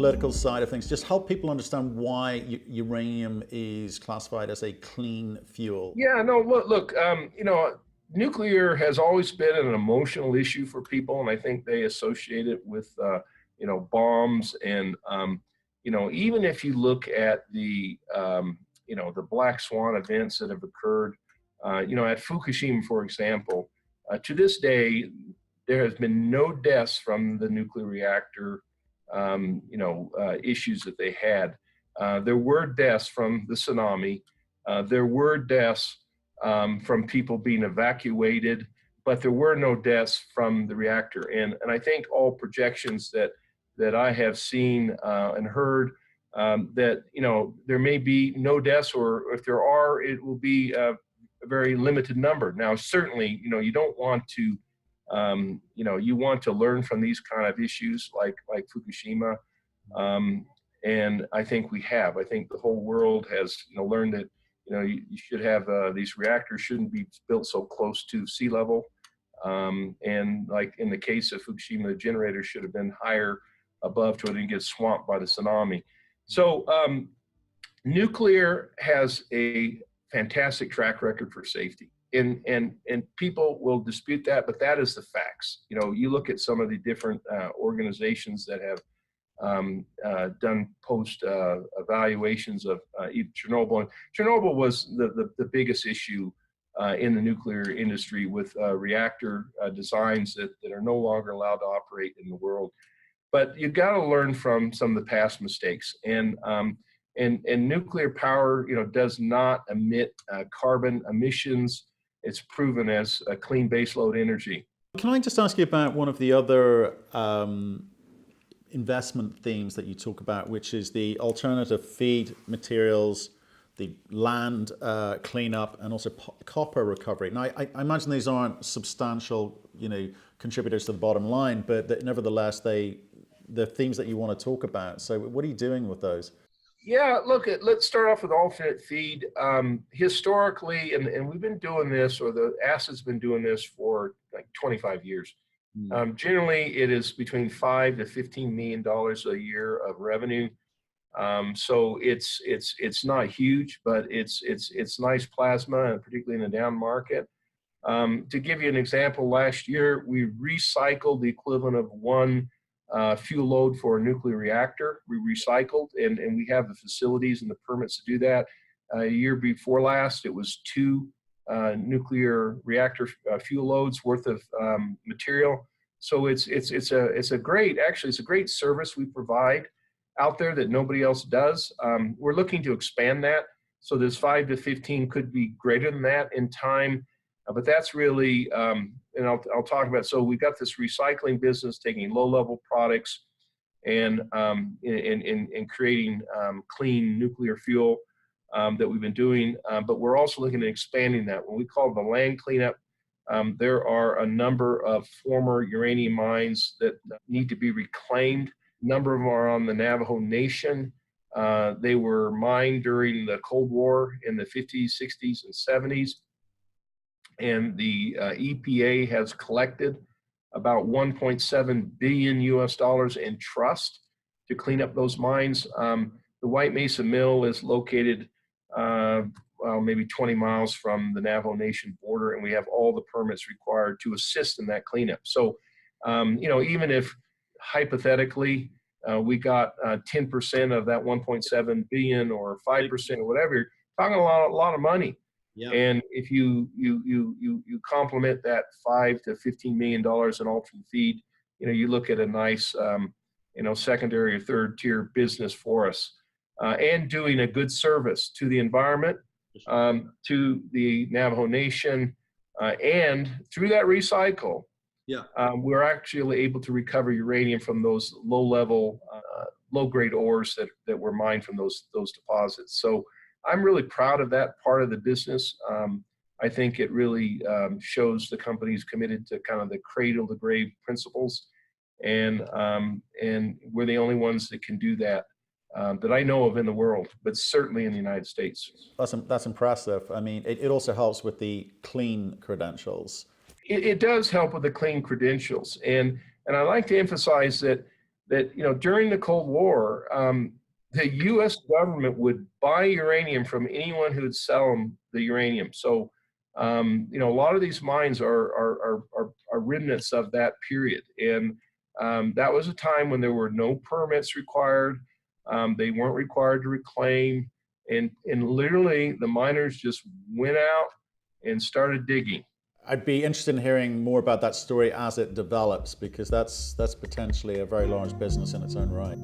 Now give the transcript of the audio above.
political side of things, just help people understand why uranium is classified as a clean fuel. Yeah, no, look, nuclear has always been an emotional issue for people, and I think they associate it with, bombs. And, even if you look at the black swan events that have occurred, at Fukushima, for example, to this day, there has been no deaths from the nuclear reactor, issues that they had. There were deaths from the tsunami. There were deaths from people being evacuated, but there were no deaths from the reactor. And I think all projections that I have seen and heard, that there may be no deaths, or if there are, it will be a very limited number. Now, certainly, you don't want to, you want to learn from these kind of issues like Fukushima. And I think we have. I think the whole world has learned that you should have these reactors shouldn't be built so close to sea level. And like in the case of Fukushima, the generators should have been higher above to it and get swamped by the tsunami. So nuclear has a fantastic track record for safety. And people will dispute that, but that is the facts. You look at some of the different organizations that have done post evaluations of Chernobyl. And Chernobyl was the biggest issue in the nuclear industry, with reactor designs that are no longer allowed to operate in the world. But you've got to learn from some of the past mistakes. And nuclear power, does not emit carbon emissions. It's proven as a clean baseload energy. Can I just ask you about one of the other investment themes that you talk about, which is the alternative feed materials, the land cleanup, and also copper recovery? Now, I imagine these aren't substantial, contributors to the bottom line, but nevertheless, the themes that you want to talk about. So what are you doing with those? Yeah, look, let's start off with alternate feed. Historically, and we've been doing this, or the asset's been doing this for like 25 years. Generally, it is between $5 to $15 million a year of revenue. So it's not huge, but it's nice plasma, and particularly in the down market. To give you an example, last year we recycled the equivalent of one fuel load for a nuclear reactor. We recycled, and we have the facilities and the permits to do that. A year before last, it was 2 nuclear reactor fuel loads worth of material. So it's a great service we provide out there that nobody else does. We're looking to expand that, so this 5 to 15 could be greater than that in time. But that's really, and I'll talk about. So we've got this recycling business, taking low-level products and creating clean nuclear fuel that we've been doing. But we're also looking at expanding that. When we call the land cleanup, there are a number of former uranium mines that need to be reclaimed. A number of them are on the Navajo Nation. They were mined during the Cold War in the 50s, 60s, and 70s. And the EPA has collected about $1.7 billion in trust to clean up those mines. The White Mesa Mill is located maybe 20 miles from the Navajo Nation border, and we have all the permits required to assist in that cleanup. So, even if hypothetically we got 10% of that 1.7 billion or 5% or whatever, you're talking a lot of money. Yeah. And if you complement that $5 to $15 million in alternate feed, you look at a nice secondary or third tier business for us, and doing a good service to the environment, to the Navajo Nation, and through that recycle, we're actually able to recover uranium from those low-level, low-grade ores that were mined from those deposits. So I'm really proud of that part of the business. I think it really shows the company's committed to kind of the cradle to grave principles, and we're the only ones that can do that that I know of in the world, but certainly in the United States. That's impressive. I mean, it also helps with the clean credentials. It does help with the clean credentials, and I like to emphasize that that, during the Cold War, the U.S. government would buy uranium from anyone who would sell them the uranium. So, a lot of these mines are remnants of that period. And that was a time when there were no permits required. They weren't required to reclaim. And literally the miners just went out and started digging. I'd be interested in hearing more about that story as it develops, because that's potentially a very large business in its own right.